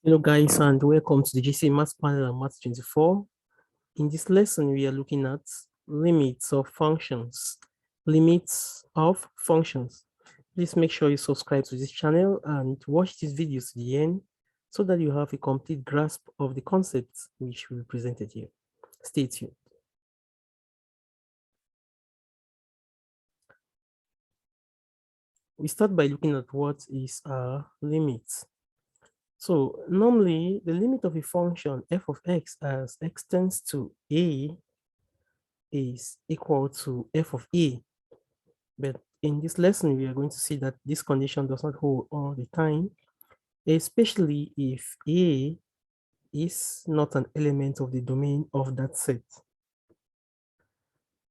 Hello guys, and welcome to the GCE Maths panel on Maths 24. In this lesson, we are looking at limits of functions. Limits of functions. Please make sure you subscribe to this channel and watch these videos to the end so that you have a complete grasp of the concepts which will be presented here. Stay tuned. We start by looking at what is a limit. So normally the limit of a function f of x as x tends to a is equal to f of a. But in this lesson, we are going to see that this condition does not hold all the time, especially if a is not an element of the domain of that set.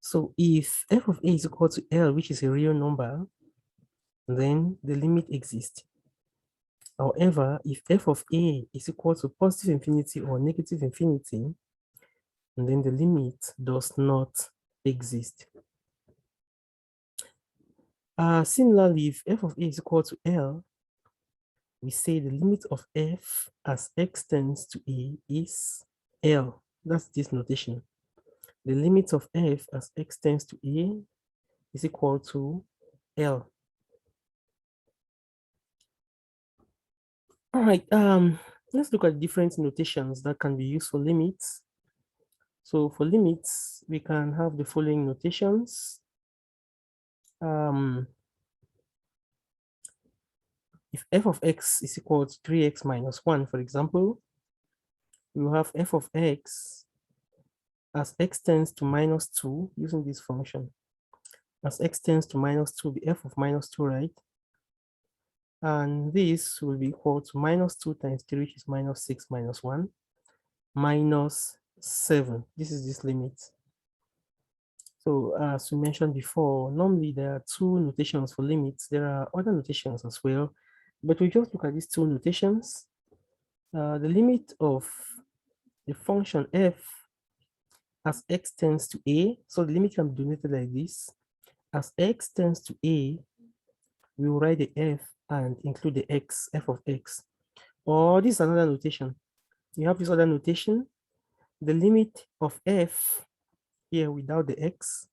So if f of a is equal to L, which is a real number, then the limit exists. However, if f of a is equal to positive infinity or negative infinity, then the limit does not exist. Similarly, if f of a is equal to L, we say the limit of f as x tends to a is L. That's this notation. The limit of f as x tends to a is equal to L. All right, let's look at different notations that can be used for limits. So for limits, we can have the following notations. If f of x is equal to 3x minus 1, for example, we will have f of x as x tends to minus 2 using this function. As x tends to minus 2, be f of minus 2, right? And this will be equal to minus 2 times 3, which is minus 6 minus 1, minus 7. This is this limit. So as we mentioned before, normally there are two notations for limits. There are other notations as well, but we just look at these two notations. The limit of the function f as x tends to a, so the limit can be denoted like this. As x tends to a, we will write the f and include the x, f of x. Or this is another notation. You have this other notation, the limit of f here without the x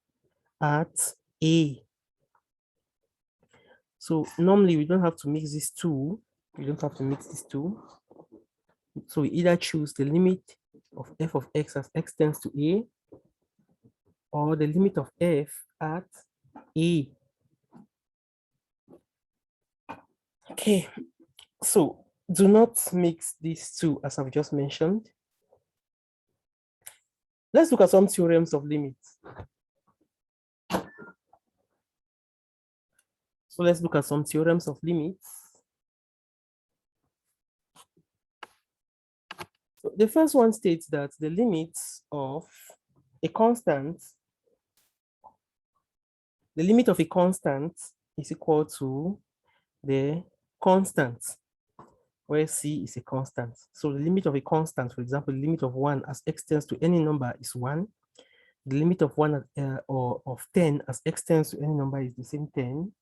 at a. So normally we don't have to mix these two. We don't have to mix these two. So we either choose the limit of f of x as x tends to a, or the limit of f at a. Okay, so do not mix these two as I've just mentioned. Let's look at some theorems of limits. So let's look at some theorems of limits. So the first one states that the limits of a constant, the limit of a constant is equal to the constant, where C is a constant. So the limit of a constant, for example, the limit of 1 as x tends to any number is 1. The limit of 1 or of 10 as x tends to any number is the same 10,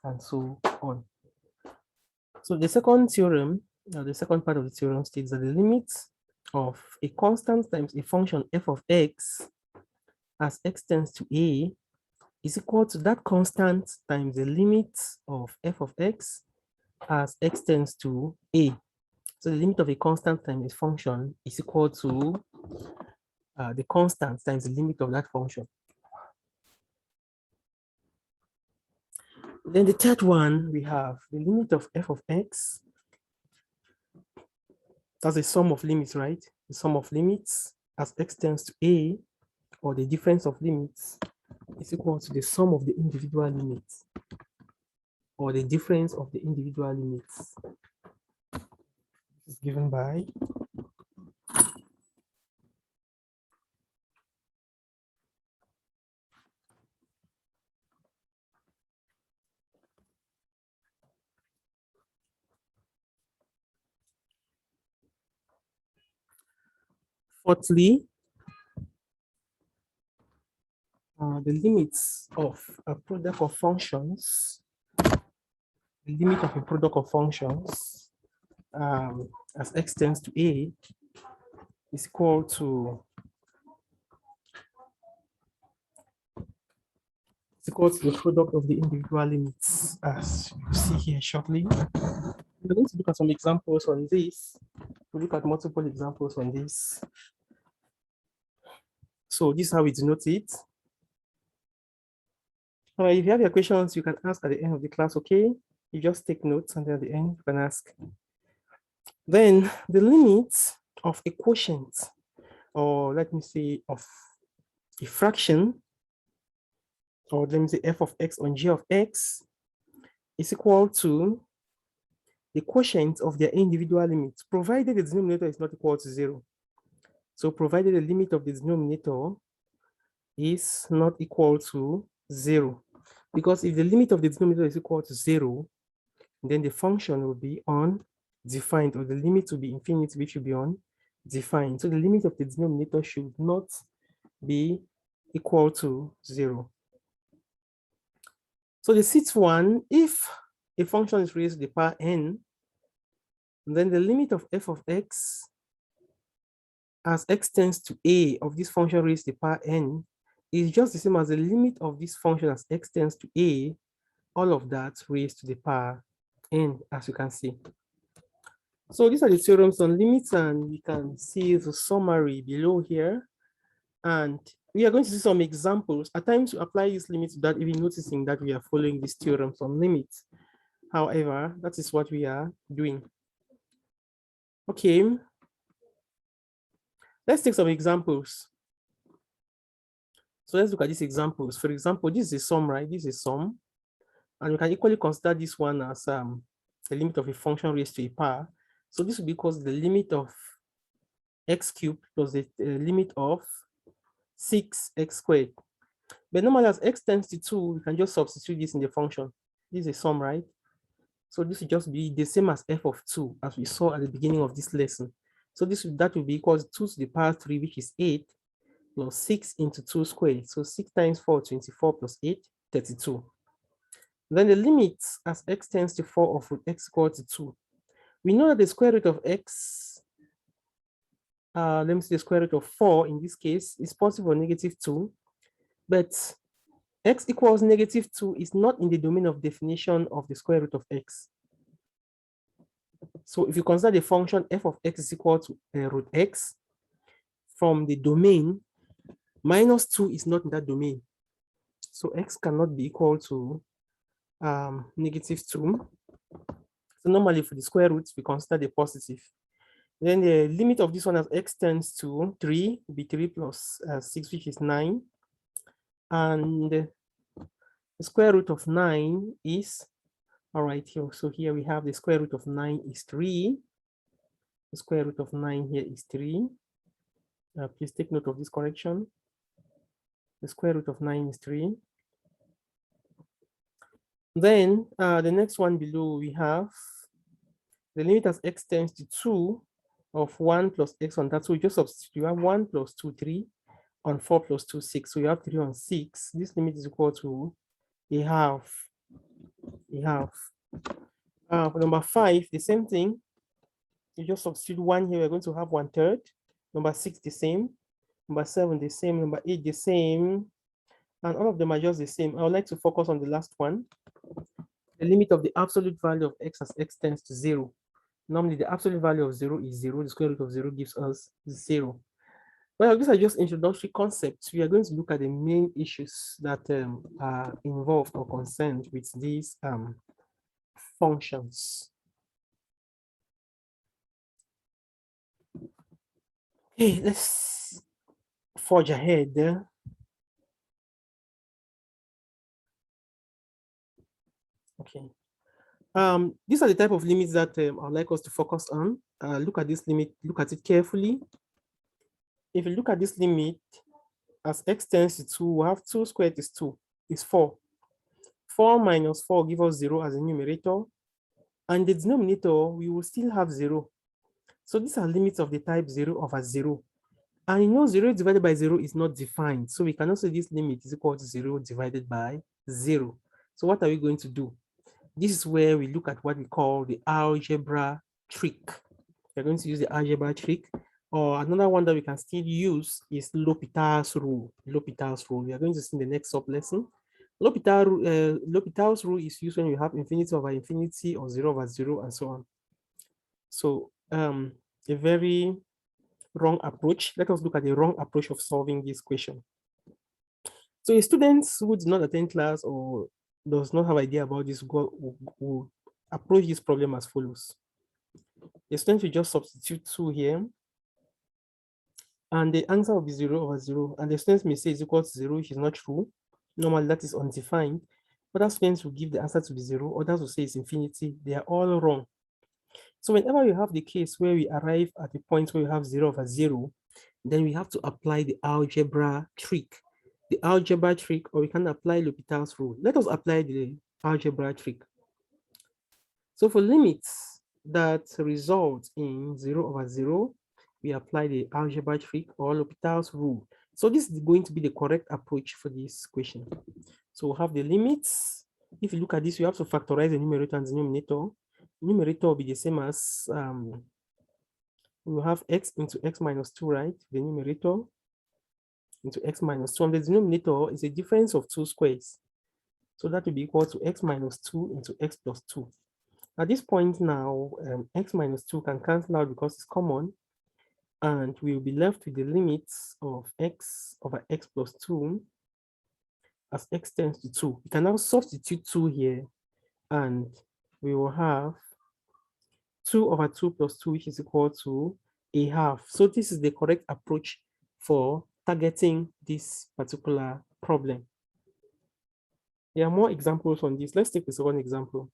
and so on. So the second theorem, the second part of the theorem states that the limit of a constant times a function f of x as x tends to a is equal to that constant times the limit of f of x as x tends to a. So the limit of a constant times a function is equal to the constant times the limit of that function. Then the third one, we have the limit of f of x. That's a sum of limits, right? The sum of limits as x tends to a, or the difference of limits, is equal to the sum of the individual limits, or the difference of the individual limits. This is given by fourthly, the limits of a product of functions, the limit of a product of functions as x tends to a is equal to the product of the individual limits, as you see here shortly. We're going to look at some examples on this. We'll look at multiple examples on this. So this is how we denote it. All right, if you have your questions, you can ask at the end of the class, okay? You just take notes and then at the end you can ask. Then the limit of a quotient, or let me say of a fraction, or let me say f of x on g of x, is equal to the quotient of their individual limits, provided the denominator is not equal to 0. So provided the limit of the denominator is not equal to 0. Because if the limit of the denominator is equal to 0, then the function will be undefined, or the limit will be infinity, which will be undefined. So the limit of the denominator should not be equal to 0. So the sixth one, if a function is raised to the power n, then the limit of f of x as x tends to a of this function raised to the power n is just the same as the limit of this function as x tends to a, all of that raised to the power n, as you can see. So these are the theorems on limits, and you can see the summary below here. And we are going to see some examples. At times, we apply these limits without even noticing that we are following these theorems on limits. However, that is what we are doing. Okay. Let's take some examples. So let's look at these examples. For example, this is a sum, right? This is a sum. And we can equally consider this one as the limit of a function raised to a power. So this will be equal to the limit of x cubed plus the limit of 6x squared. But normally as x tends to 2, we can just substitute this in the function. This is a sum, right? So this will just be the same as f of 2, as we saw at the beginning of this lesson. So that will be equal to 2 to the power 3, which is 8, plus 6 into 2 squared. So 6 times 4, 24, plus 8, 32. Then the limit as x tends to 4 of root x equal to 2. We know that the square root of x, let me see, the square root of 4 in this case is positive or negative 2, but x equals negative 2 is not in the domain of definition of the square root of x. So if you consider the function f of x is equal to root x, from the domain, minus 2 is not in that domain. So x cannot be equal to negative 2. So normally for the square roots, we consider the positive. Then the limit of this one as x tends to 3 will be 3 plus 6, which is 9. And the square root of 9 is, all right, here. So here we have the square root of 9 is 3. The square root of 9 here is 3. Please take note of this correction. The square root of 9 is 3. Then the next one below, we have the limit as x tends to 2 of 1 plus x on that. So we just substitute. You have 1 plus 2, 3 on 4 plus 2, 6. So you have 3 on 6. This limit is equal to a half. A half. For number 5, the same thing. You just substitute 1 here. We're going to have 1/3. Number 6, the same. Number 7, the same. Number 8, the same. And all of them are just the same. I would like to focus on the last one. The limit of the absolute value of x as x tends to 0. Normally, the absolute value of 0 is 0. The square root of 0 gives us 0. Well, these are just introductory concepts. We are going to look at the main issues that are involved or concerned with these functions. Okay, let's forge ahead. Okay. These are the type of limits that I'd like us to focus on. Look at this limit, look at it carefully. If you look at this limit, as x tends to 2, we have 2 squared is 2, is 4. 4 minus 4 gives us 0 as a numerator. And the denominator, we will still have 0. So these are limits of the type 0 over 0. And you know 0 divided by 0 is not defined. So we cannot say this limit is equal to 0 divided by 0. So what are we going to do? This is where we look at what we call the algebra trick. We're going to use the algebra trick. Or another one that we can still use is L'Hopital's rule. L'Hopital's rule. We are going to see in the next sub lesson. L'Hopital's rule is used when you have infinity over infinity or 0 over 0 and so on. So a very wrong approach. Let us look at the wrong approach of solving this question. So a student who did not attend class or does not have idea about this will approach this problem as follows. The student will just substitute 2 here, and the answer will be 0 over 0. And the student may say is equal to 0, which is not true. Normally, that is undefined. Other students will give the answer to be 0. Others will say it's infinity. They are all wrong. So whenever you have the case where we arrive at the point where we have 0 over 0, then we have to apply the algebra trick. The algebra trick, or we can apply L'Hopital's rule. Let us apply the algebra trick. So for limits that result in 0 over 0, we apply the algebra trick or L'Hopital's rule. So this is going to be the correct approach for this question. So we'll have the limits. If you look at this, you have to factorize the numerator and denominator. Numerator will be the same as we'll have x into x minus 2, right? The numerator into x minus 2. And the denominator is a difference of 2 squares. So that will be equal to x minus 2 into x plus 2. At this point now, x minus 2 can cancel out because it's common. And we will be left with the limits of x over x plus 2 as x tends to 2. We can now substitute 2 here, and we will have 2 over 2 plus 2, which is equal to a half. So this is the correct approach for targeting this particular problem. There are more examples on this. Let's take the second example.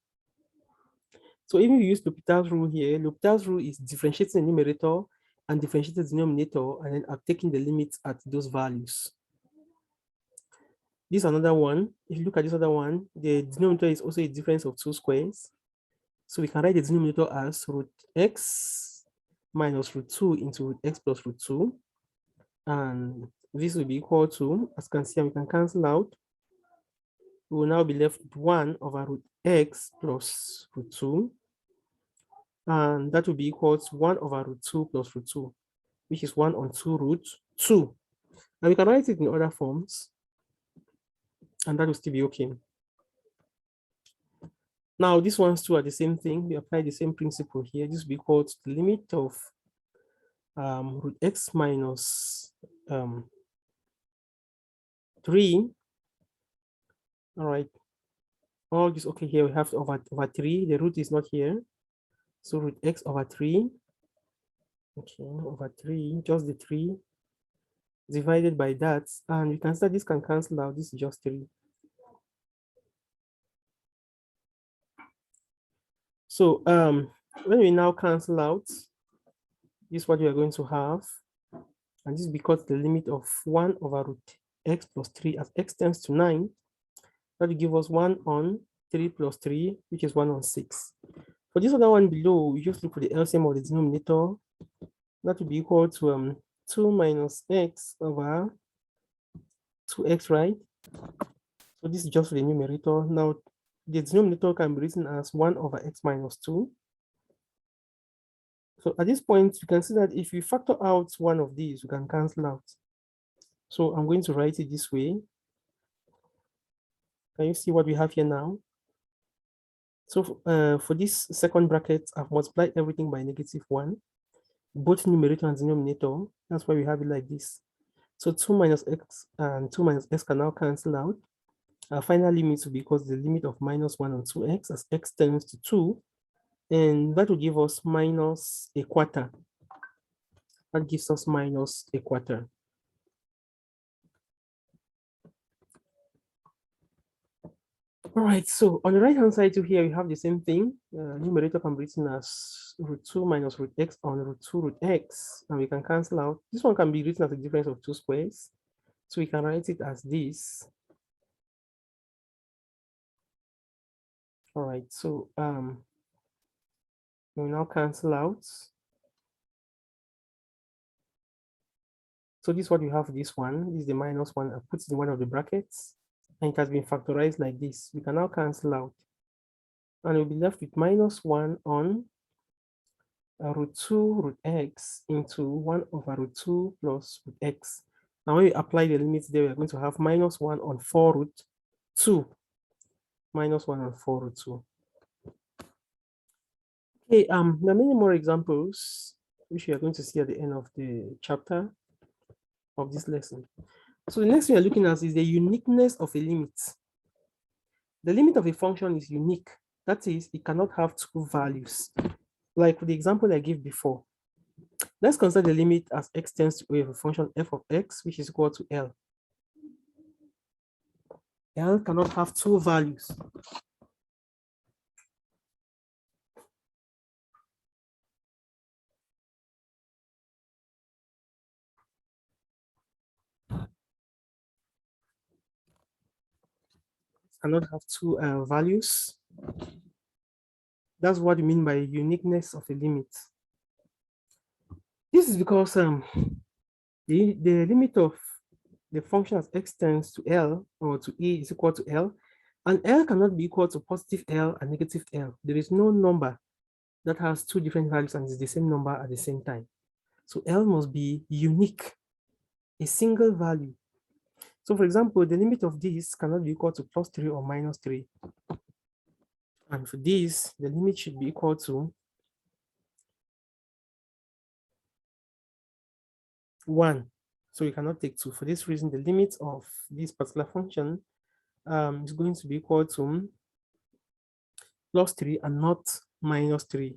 So if you use L'Hopital's rule here, L'Hopital's rule is differentiating the numerator and differentiating the denominator, and then taking the limits at those values. This is another one. If you look at this other one, the denominator is also a difference of 2 squares. So we can write the denominator as root x minus root 2 into root x plus root 2. And this will be equal to, as you can see, we can cancel out. We will now be left with 1 over root x plus root 2. And that will be equal to 1 over root 2 plus root 2, which is 1 on 2 root 2. And we can write it in other forms, and that will still be okay. Now, these ones two are the same thing. We apply the same principle here. This will be equal to the limit of root x minus 3. All right. All this okay here. We have over 3. The root is not here. So root x over 3. Okay, over 3, just the 3 divided by that. And you can start, this can cancel out. This is just 3. So when we now cancel out, this is what we are going to have. And this is because the limit of 1 over root x plus 3 as x tends to 9, that will give us 1 on 3 plus 3, which is 1 on 6. For this other one below, we just look for the LCM of the denominator. That will be equal to 2 minus x over 2x, right? So this is just for the numerator. Now, the denominator can be written as 1 over x minus 2. So at this point, you can see that if you factor out one of these, you can cancel out. So I'm going to write it this way. Can you see what we have here now? So for this second bracket, I've multiplied everything by -1, both numerator and denominator. That's why we have it like this. So 2 minus x and 2 minus x can now cancel out. Our final limit will be equal to the limit of -1 on 2x as x tends to 2. And that will give us minus a quarter. That gives us minus a quarter. All right, so on the right-hand side to here, we have the same thing. Numerator can be written as root 2 minus root x on root 2 root x, and we can cancel out. This one can be written as a difference of 2 squares. So we can write it as this. All right, so we'll now cancel out. So this is what we have for this one. This is the -1. I put it in one of the brackets, and it has been factorized like this. We can now cancel out, and we'll be left with -1 on root 2 root x into 1 over root 2 plus root x. Now when we apply the limits there, we're going to have minus 1 on 4 root 2. Minus 1 on 4 root 2. Okay, there are many more examples which we are going to see at the end of the chapter of this lesson. So the next thing we're looking at is the uniqueness of a limit. The limit of a function is unique. That is, it cannot have two values. Like the example I gave before. Let's consider the limit as x tends to a of a function f of x, which is equal to L. L cannot have two values. Cannot have two values. That's what you mean by uniqueness of a limit. This is because the limit of the function as x tends to L or to E is equal to L, and L cannot be equal to positive L and negative L. There is no number that has two different values and is the same number at the same time. So L must be unique, a single value. So for example, the limit of this cannot be equal to plus 3 or minus 3. And for this, the limit should be equal to 1. So you cannot take 2. For this reason, the limit of this particular function is going to be equal to plus 3 and not minus 3.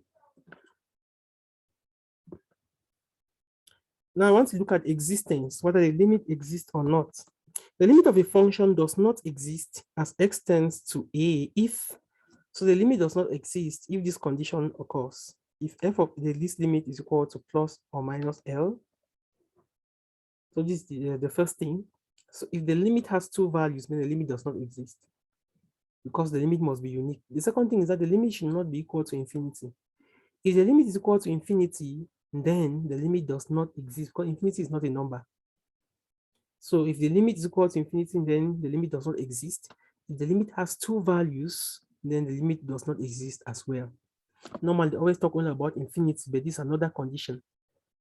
Now I want to look at existence, whether the limit exists or not. The limit of a function does not exist as x tends to a if, so the limit does not exist if this condition occurs. If f of the least limit is equal to plus or minus L, so this is the first thing. So if the limit has two values, then the limit does not exist because the limit must be unique. The second thing is that the limit should not be equal to infinity. If the limit is equal to infinity, then the limit does not exist because infinity is not a number. So if the limit is equal to infinity, then the limit does not exist. If the limit has two values, then the limit does not exist as well. Normally, they always talk only about infinity, but this is another condition.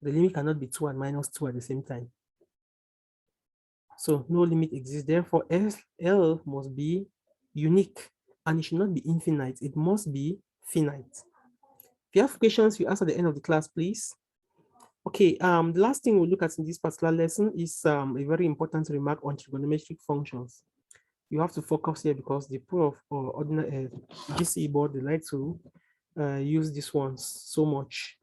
The limit cannot be 2 and minus 2 at the same time. So no limit exists. Therefore, L must be unique and it should not be infinite. It must be finite. If you have questions, you ask at the end of the class, please. Okay, the last thing we'll look at in this particular lesson is a very important remark on trigonometric functions. You have to focus here because the pool of ordinary GCE board, they like to use these ones so much.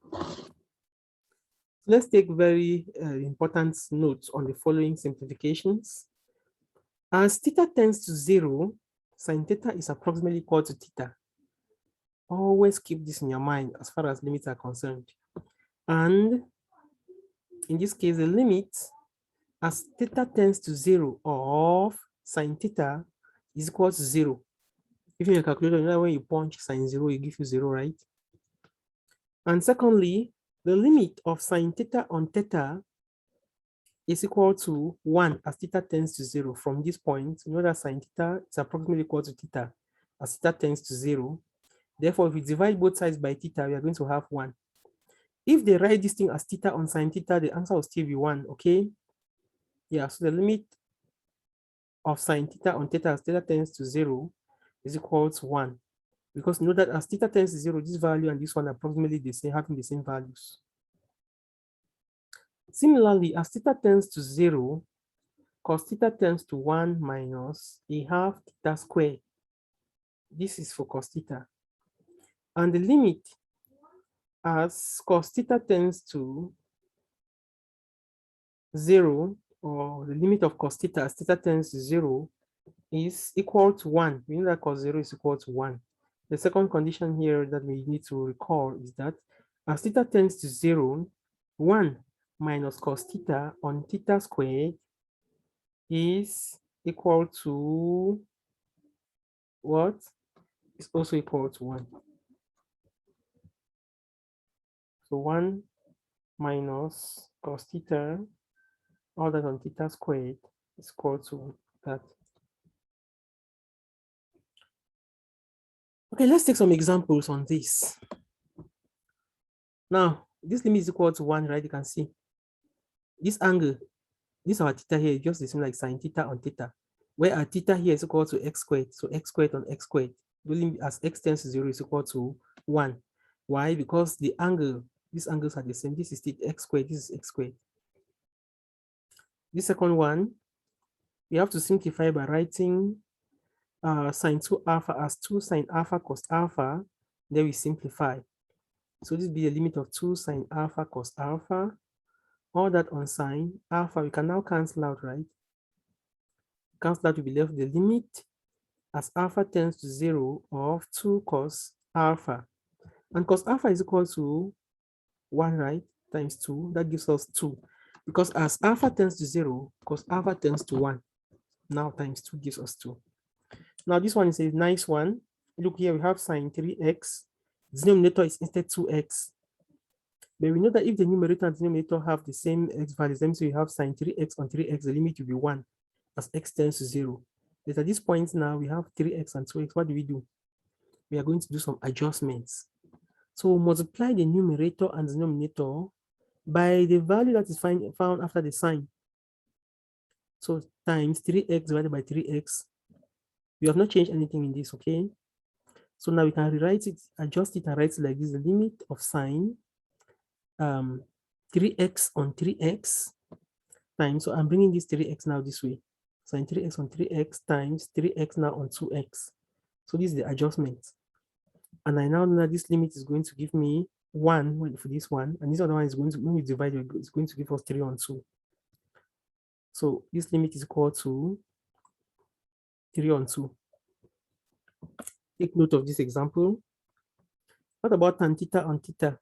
Let's take very important notes on the following simplifications. As theta tends to 0, sine theta is approximately equal to theta. Always keep this in your mind as far as limits are concerned. And in this case, the limit as theta tends to 0 of sine theta is equal to 0. If you calculate, you know when you punch sine 0, it gives you 0, right? And secondly, the limit of sine theta on theta is equal to 1 as theta tends to 0. From this point, you know that sine theta is approximately equal to theta as theta tends to 0. Therefore, if we divide both sides by theta, we are going to have 1. If they write this thing as theta on sine theta, the answer will still be 1, okay? Yeah, so the limit of sine theta on theta as theta tends to 0 is equal to 1. Because you know that as theta tends to 0, this value and this one are approximately the same, having the same values. Similarly, as theta tends to 0, cos theta tends to 1 minus a half theta squared. This is for cos theta. And the limit as cos theta tends to 0, or the limit of cos theta as theta tends to 0 is equal to 1. We know that cos 0 is equal to 1. The second condition here that we need to recall is that as theta tends to 0, 1 minus cos theta on theta squared is equal to what? It's also equal to 1. So 1 minus cos theta, all that on theta squared is equal to that. Okay, let's take some examples on this. Now, this limit is equal to 1, right? You can see this angle, this our theta here, just the same like sine theta on theta, where our theta here is equal to x squared. So x squared on x squared, the limit as x tends to 0 is equal to 1. Why? Because the angle, these angles are the same. This is the x squared, this is x squared. This second one, we have to simplify by writing sine 2 alpha as 2 sine alpha cos alpha. Then we simplify. So this will be the limit of 2 sine alpha cos alpha. All that on sine alpha, we can now cancel out, right? Cancel out will be left with the limit as alpha tends to 0 of 2 cos alpha. And cos alpha is equal to 1, right? Times 2. That gives us 2. Because as alpha tends to 0, cos alpha tends to 1. Now times 2 gives us 2. Now this one is a nice one. Look here, we have sine 3x. Denominator is instead 2x. But we know that if the numerator and denominator have the same x values, then so you have sine 3x on 3x, the limit will be 1 as x tends to 0. But at this point now, we have 3x and 2x. What do? We are going to do some adjustments. So multiply the numerator and denominator by the value that is found after the sign. So times 3x divided by 3x. We have not changed anything in this, okay? So now we can rewrite it, adjust it and write it like this: the limit of sine 3x on 3x times, so I'm bringing this 3x now this way, sine 3x on 3x times 3x now on 2x. So this is the adjustment. And I now know that this limit is going to give me 1 for this one, and this other one is going to, when we divide, it's going to give us 3 on 2. So this limit is equal to 3 on 2. Take note of this example. What about tan theta on theta?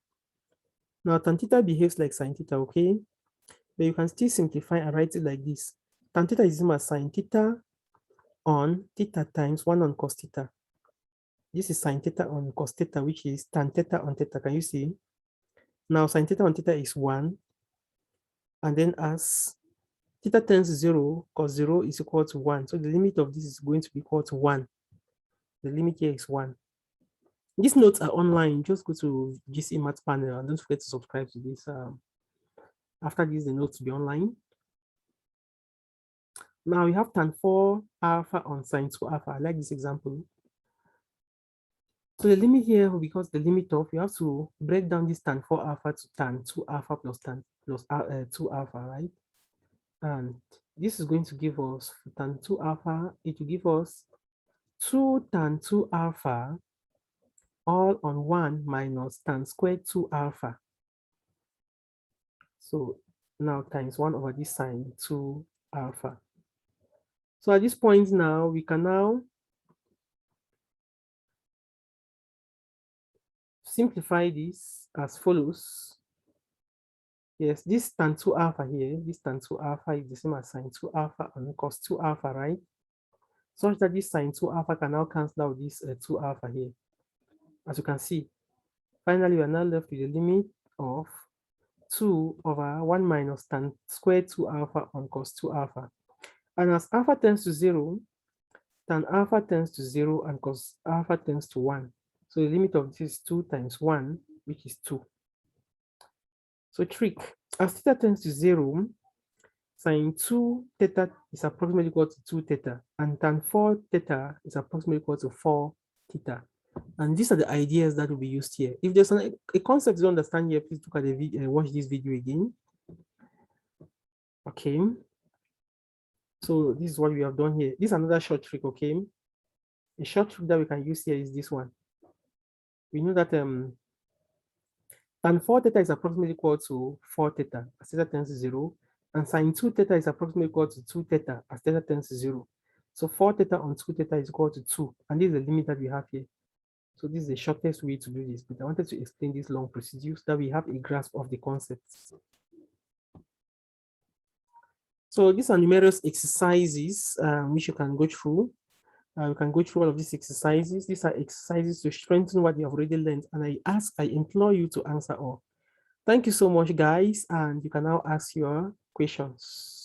Now tan theta behaves like sine theta, okay? But you can still simplify and write it like this. Tan theta is the same as sine theta on theta times 1 on cos theta. This is sine theta on cos theta, which is tan theta on theta. Can you see? Now sine theta on theta is 1. And then as theta tends to 0, cos 0 is equal to 1. So the limit of this is going to be equal to 1. The limit here is 1. These notes are online. Just go to GCE Math panel and don't forget to subscribe to this. After this, the notes will be online. Now we have tan 4 alpha on sine 2 alpha. I like this example. So the limit here, because the limit of, you have to break down this tan 4 alpha to tan 2 alpha plus 2 alpha, right? And this is going to give us tan 2 alpha, it will give us 2 tan 2 alpha all on 1 minus tan squared 2 alpha. So now times 1 over this sine 2 alpha. So at this point now, we can now simplify this as follows. Yes, this tan 2 alpha here, this tan 2 alpha is the same as sine 2 alpha and cos 2 alpha, right? Such that this sine 2 alpha can now cancel out this 2 alpha here. As you can see, finally, we are now left with the limit of 2 over 1 minus tan squared 2 alpha on cos 2 alpha. And as alpha tends to 0, tan alpha tends to 0 and cos alpha tends to 1. So the limit of this is 2 times 1, which is 2. So trick, as theta tends to 0, sine 2 theta is approximately equal to 2 theta, and tan 4 theta is approximately equal to 4 theta. And these are the ideas that will be used here. If there's a concept you don't understand here, please look at the video, watch this video again. Okay. So this is what we have done here. This is another short trick, okay? A short trick that we can use here is this one. We know that tan 4 theta is approximately equal to 4 theta as theta tends to 0, and sine 2 theta is approximately equal to 2 theta as theta tends to 0. So 4 theta on 2 theta is equal to 2, and this is the limit that we have here. So this is the shortest way to do this, but I wanted to explain this long procedure so that we have a grasp of the concepts. So these are numerous exercises which you can go through. We can go through all of these exercises. These are exercises to strengthen what you have already learned, and I implore you to answer all. Thank you so much, guys, and you can now ask your questions.